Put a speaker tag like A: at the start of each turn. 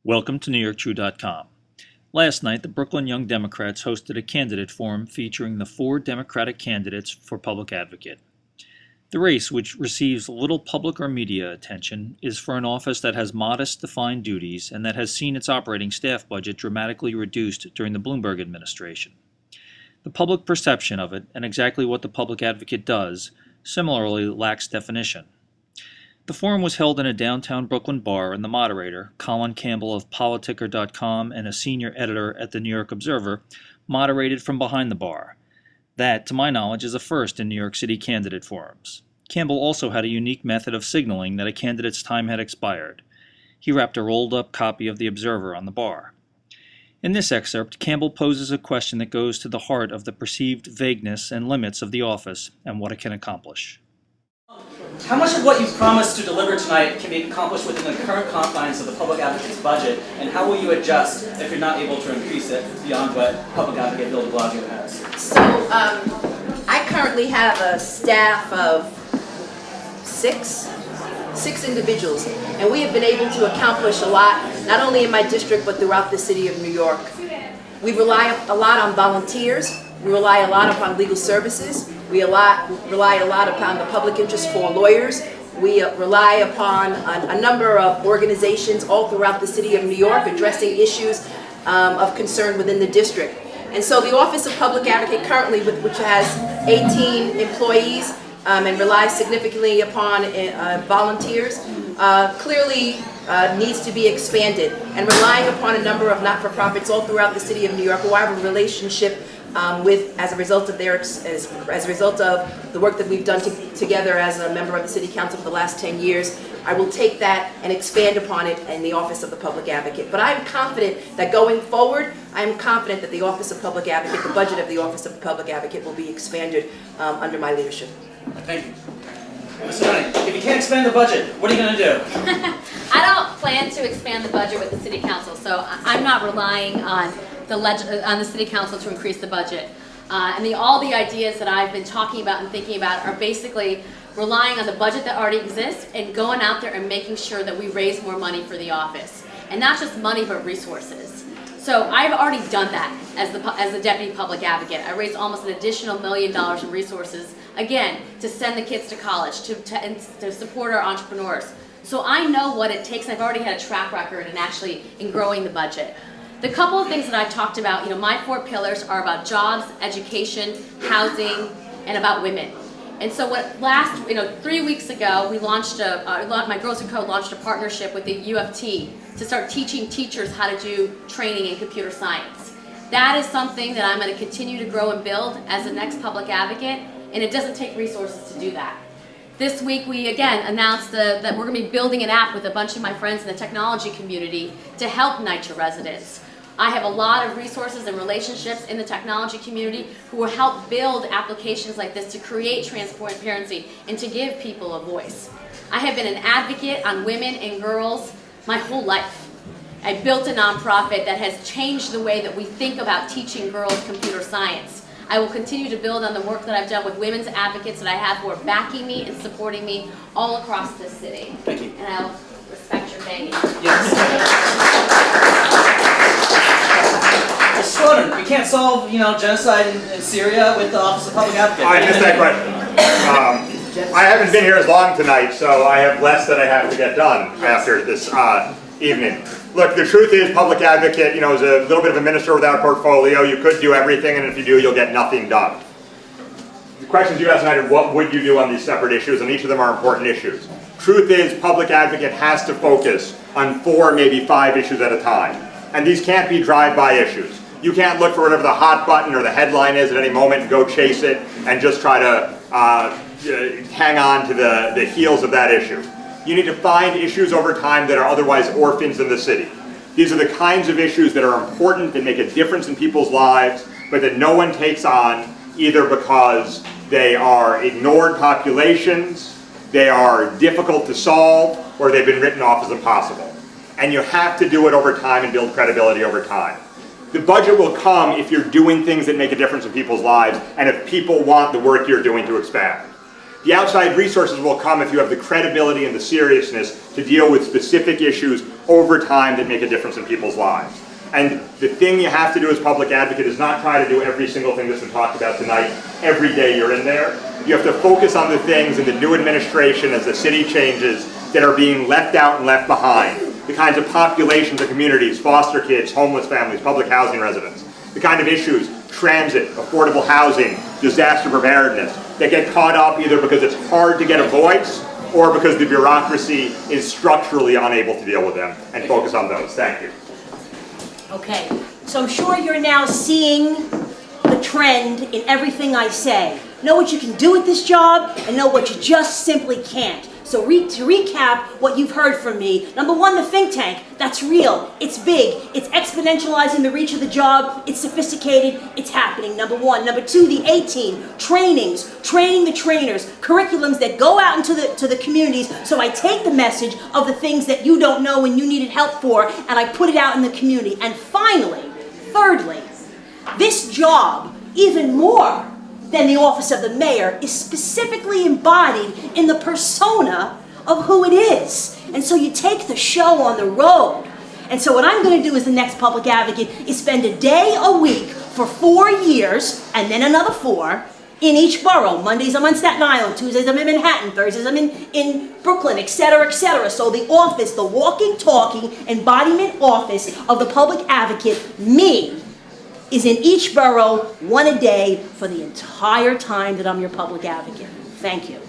A: Welcome to NewYorkTrue.com. Last night, the Brooklyn Young Democrats hosted a candidate forum featuring the 4 Democratic candidates for public advocate. The race, which receives little public or media attention, is for an office that has modest defined duties and that has seen its operating staff budget dramatically reduced during the Bloomberg administration. The public perception of it, and exactly what the public advocate does, similarly lacks definition. The forum was held in a downtown Brooklyn bar, and the moderator, Colin Campbell of Politicker.com and a senior editor at the New York Observer, moderated from behind the bar. That, to my knowledge, is a first in New York City candidate forums. Campbell also had a unique method of signaling that a candidate's time had expired. He wrapped a rolled-up copy of the Observer on the bar. In this excerpt, Campbell poses a question that goes to the heart of the perceived vagueness and limits of the office and what it can accomplish.
B: How much of what you've promised to deliver tonight can be accomplished within the current confines of the public advocate's budget, and how will you adjust if you're not able to increase it beyond what public advocate Bill de Blasio has?
C: So I currently have a staff of six individuals, and we have been able to accomplish a lot, not only in my district, but throughout the city of New York. We rely a lot on volunteers. We rely a lot upon legal services. We rely a lot upon the public interest for lawyers. We rely upon a number of organizations all throughout the city of New York addressing issues of concern within the district. And so the Office of Public Advocate currently, which has 18 employees and relies significantly upon volunteers, clearly needs to be expanded. And relying upon a number of not-for-profits all throughout the city of New York who I have a relationship with as a result of the work that we've done together as a member of the City Council for the last 10 years, I will take that and expand upon it in the Office of the Public Advocate. But I'm confident that going forward, I'm confident that the Office of Public Advocate, the budget of the Office of the Public Advocate will be expanded under my leadership.
B: Thank you. Mr. Dunning, if you can't expand the budget, what are you going to do?
D: I don't plan to expand the budget with the City Council, so I'm not relying on the City Council to increase the budget. All the ideas that I've been talking about and thinking about are basically relying on the budget that already exists and going out there and making sure that we raise more money for the office. And not just money, but resources. So I've already done that as the Deputy Public Advocate. I raised almost an additional $1 million in resources, again, to send the kids to college, to support our entrepreneurs. So I know what it takes, and I've already had a track record in growing the budget. The couple of things that I talked about, my 4 pillars are about jobs, education, housing, and about women. And so 3 weeks ago, we launched my Girls Who Code launched a partnership with the U of T to start teaching teachers how to do training in computer science. That is something that I'm going to continue to grow and build as the next public advocate, and it doesn't take resources to do that. This week we again announced that we're going to be building an app with a bunch of my friends in the technology community to help NYCHA residents. I have a lot of resources and relationships in the technology community who will help build applications like this to create transparency and to give people a voice. I have been an advocate on women and girls my whole life. I built a nonprofit that has changed the way that we think about teaching girls computer science. I will continue to build on the work that I've done with women's advocates that I have who are backing me and supporting me all across this city.
B: Thank you.
D: And I'll respect your begging.
B: Yes. Mr. Slotin, we can't solve, genocide in Syria with the Office of Public Advocate.
E: I missed that question. I haven't been here as long tonight, so I have less that I have to get done after this evening. Look, the truth is, public advocate, is a little bit of a minister without a portfolio. You could do everything, and if you do, you'll get nothing done. The questions you asked tonight are what would you do on these separate issues, and each of them are important issues. Truth is, public advocate has to focus on 4, maybe 5 issues at a time. And these can't be drive-by issues. You can't look for whatever the hot button or the headline is at any moment and go chase it and just try to hang on to the heels of that issue. You need to find issues over time that are otherwise orphans in the city. These are the kinds of issues that are important, that make a difference in people's lives, but that no one takes on either because they are ignored populations, they are difficult to solve, or they've been written off as impossible. And you have to do it over time and build credibility over time. The budget will come if you're doing things that make a difference in people's lives and if people want the work you're doing to expand. The outside resources will come if you have the credibility and the seriousness to deal with specific issues over time that make a difference in people's lives. And the thing you have to do as public advocate is not try to do every single thing that's been talked about tonight every day you're in there. You have to focus on the things in the new administration as the city changes that are being left out and left behind. The kinds of populations and communities, foster kids, homeless families, public housing residents. The kind of issues, transit, affordable housing, disaster preparedness, that get caught up either because it's hard to get a voice or because the bureaucracy is structurally unable to deal with them, and focus on those. Thank you.
F: Okay, so I'm sure you're now seeing the trend in everything I say. Know what you can do with this job and know what you just simply can't. So to recap what you've heard from me, number one, the think tank, that's real, it's big, it's exponentializing the reach of the job, it's sophisticated, it's happening, number one. Number two, the A-team, trainings, training the trainers, curriculums that go out into the communities, so I take the message of the things that you don't know and you needed help for, and I put it out in the community. And finally, thirdly, this job, even more than the office of the mayor, is specifically embodied in the persona of who it is. And so you take the show on the road. And so what I'm going to do as the next public advocate is spend a day a week for 4 years, and then another 4, in each borough. Mondays I'm on Staten Island, Tuesdays I'm in Manhattan, Thursdays I'm in Brooklyn, etc., etc. So the office, the walking, talking, embodiment office of the public advocate, me, is in each borough, 1 a day, for the entire time that I'm your public advocate. Thank you.